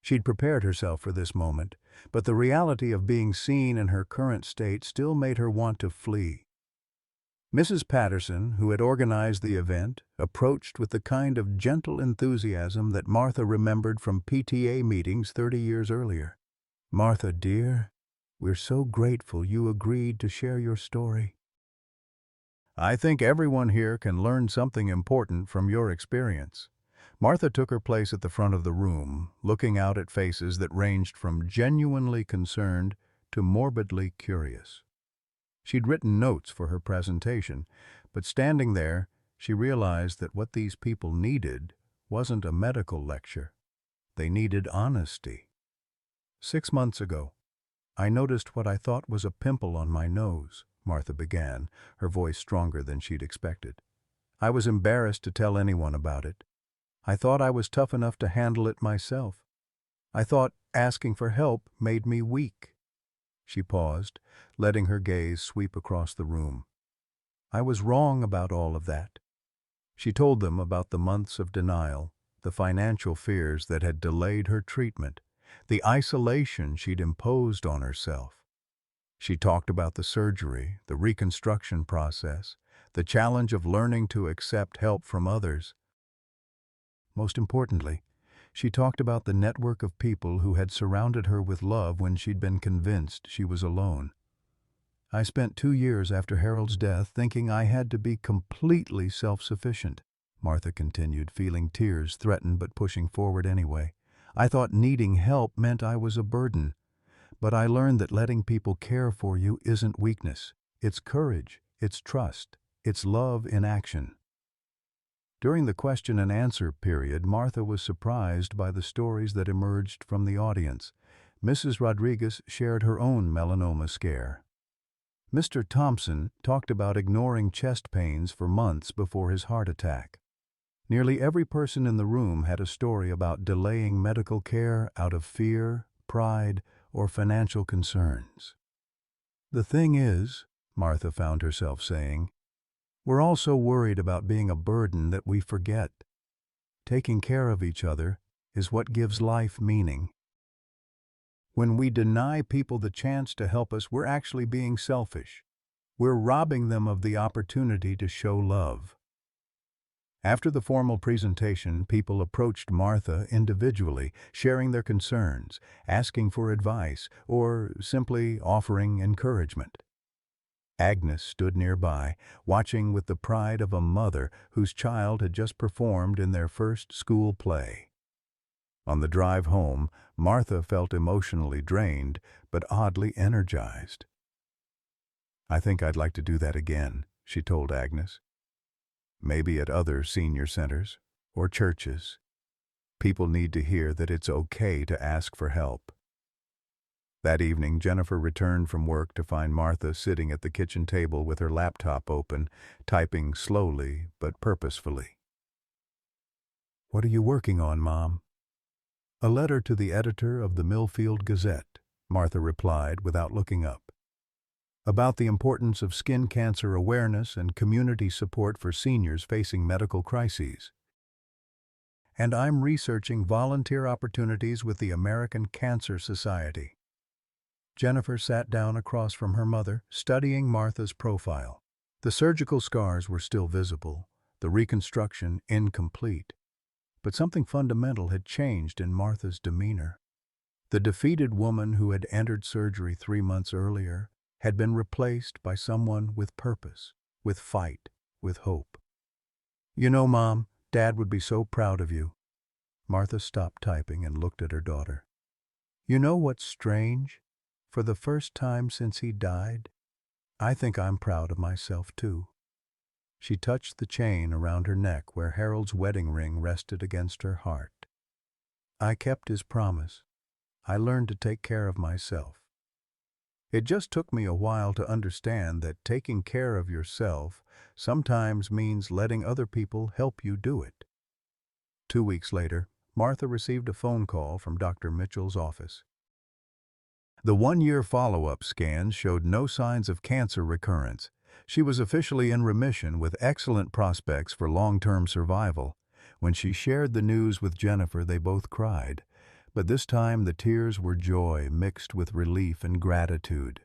Speaker 1: She'd prepared herself for this moment, but the reality of being seen in her current state still made her want to flee. Mrs. Patterson, who had organized the event, approached with the kind of gentle enthusiasm that Martha remembered from PTA meetings 30 years earlier. Martha, dear, we're so grateful you agreed to share your story. I think everyone here can learn something important from your experience. Martha took her place at the front of the room, looking out at faces that ranged from genuinely concerned to morbidly curious. She'd written notes for her presentation, but standing there, she realized that what these people needed wasn't a medical lecture. They needed honesty. 6 months ago, I noticed what I thought was a pimple on my nose, Martha began, her voice stronger than she'd expected. I was embarrassed to tell anyone about it. I thought I was tough enough to handle it myself. I thought asking for help made me weak. She paused, letting her gaze sweep across the room. I was wrong about all of that. She told them about the months of denial, the financial fears that had delayed her treatment, the isolation she'd imposed on herself. She talked about the surgery, the reconstruction process, the challenge of learning to accept help from others. Most importantly, she talked about the network of people who had surrounded her with love when she'd been convinced she was alone. I spent 2 years after Harold's death thinking I had to be completely self-sufficient, Martha continued, feeling tears threaten but pushing forward anyway. I thought needing help meant I was a burden. But I learned that letting people care for you isn't weakness. It's courage, it's trust, it's love in action. During the question and answer period, Martha was surprised by the stories that emerged from the audience. Mrs. Rodriguez shared her own melanoma scare. Mr. Thompson talked about ignoring chest pains for months before his heart attack. Nearly every person in the room had a story about delaying medical care out of fear, pride, or financial concerns. The thing is, Martha found herself saying. We're all so worried about being a burden that we forget. Taking care of each other is what gives life meaning. When we deny people the chance to help us, we're actually being selfish. We're robbing them of the opportunity to show love. After the formal presentation, people approached Martha individually, sharing their concerns, asking for advice, or simply offering encouragement. Agnes stood nearby, watching with the pride of a mother whose child had just performed in their first school play. On the drive home, Martha felt emotionally drained, but oddly energized. I think I'd like to do that again, she told Agnes. Maybe at other senior centers or churches. People need to hear that it's okay to ask for help. That evening, Jennifer returned from work to find Martha sitting at the kitchen table with her laptop open, typing slowly but purposefully. What are you working on, Mom? A letter to the editor of the Millfield Gazette, Martha replied without looking up. About the importance of skin cancer awareness and community support for seniors facing medical crises. And I'm researching volunteer opportunities with the American Cancer Society. Jennifer sat down across from her mother, studying Martha's profile. The surgical scars were still visible, the reconstruction incomplete. But something fundamental had changed in Martha's demeanor. The defeated woman who had entered surgery 3 months earlier had been replaced by someone with purpose, with fight, with hope. You know, Mom, Dad would be so proud of you. Martha stopped typing and looked at her daughter. You know what's strange? For the first time since he died, I think I'm proud of myself too. She touched the chain around her neck where Harold's wedding ring rested against her heart. I kept his promise. I learned to take care of myself. It just took me a while to understand that taking care of yourself sometimes means letting other people help you do it. 2 weeks later, Martha received a phone call from Dr. Mitchell's office. The 1-year follow-up scans showed no signs of cancer recurrence. She was officially in remission with excellent prospects for long-term survival. When she shared the news with Jennifer, they both cried. But this time the tears were joy mixed with relief and gratitude.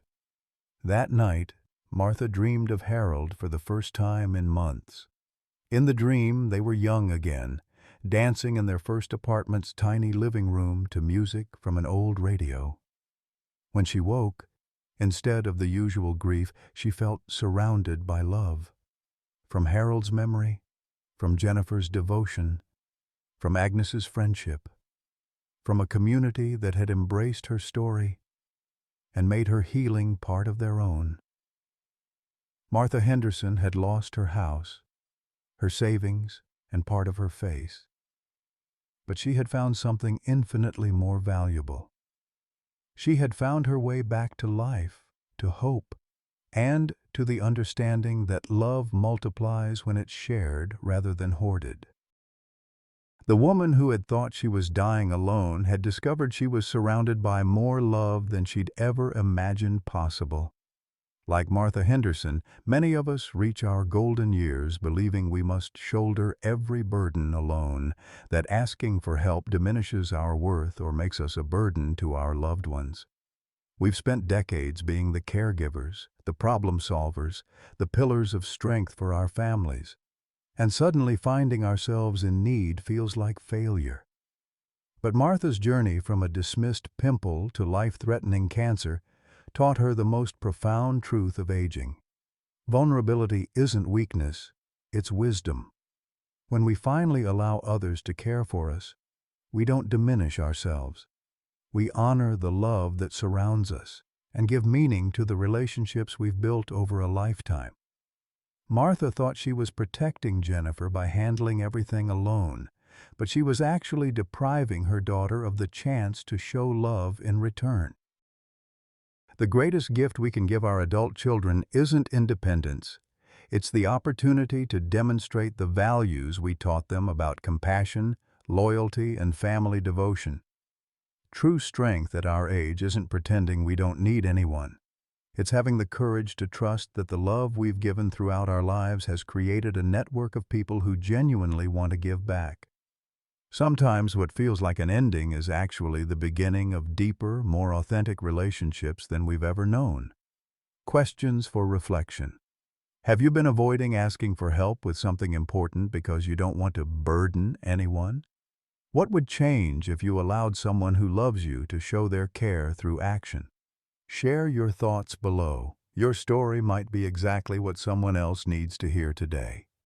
Speaker 1: That night, Martha dreamed of Harold for the first time in months. In the dream, they were young again, dancing in their first apartment's tiny living room to music from an old radio. When she woke, instead of the usual grief, she felt surrounded by love. From Harold's memory, from Jennifer's devotion, from Agnes's friendship, from a community that had embraced her story and made her healing part of their own. Martha Henderson had lost her house, her savings, and part of her face. But she had found something infinitely more valuable. She had found her way back to life, to hope, and to the understanding that love multiplies when it's shared rather than hoarded. The woman who had thought she was dying alone had discovered she was surrounded by more love than she'd ever imagined possible. Like Martha Henderson, many of us reach our golden years believing we must shoulder every burden alone, that asking for help diminishes our worth or makes us a burden to our loved ones. We've spent decades being the caregivers, the problem solvers, the pillars of strength for our families. And suddenly finding ourselves in need feels like failure. But Martha's journey from a dismissed pimple to life-threatening cancer taught her the most profound truth of aging. Vulnerability isn't weakness, it's wisdom. When we finally allow others to care for us, we don't diminish ourselves. We honor the love that surrounds us and give meaning to the relationships we've built over a lifetime. Martha thought she was protecting Jennifer by handling everything alone, but she was actually depriving her daughter of the chance to show love in return. The greatest gift we can give our adult children isn't independence. It's the opportunity to demonstrate the values we taught them about compassion, loyalty, and family devotion. True strength at our age isn't pretending we don't need anyone. It's having the courage to trust that the love we've given throughout our lives has created a network of people who genuinely want to give back. Sometimes what feels like an ending is actually the beginning of deeper, more authentic relationships than we've ever known. Questions for reflection. Have you been avoiding asking for help with something important because you don't want to burden anyone? What would change if you allowed someone who loves you to show their care through action? Share your thoughts below. Your story might be exactly what someone else needs to hear today.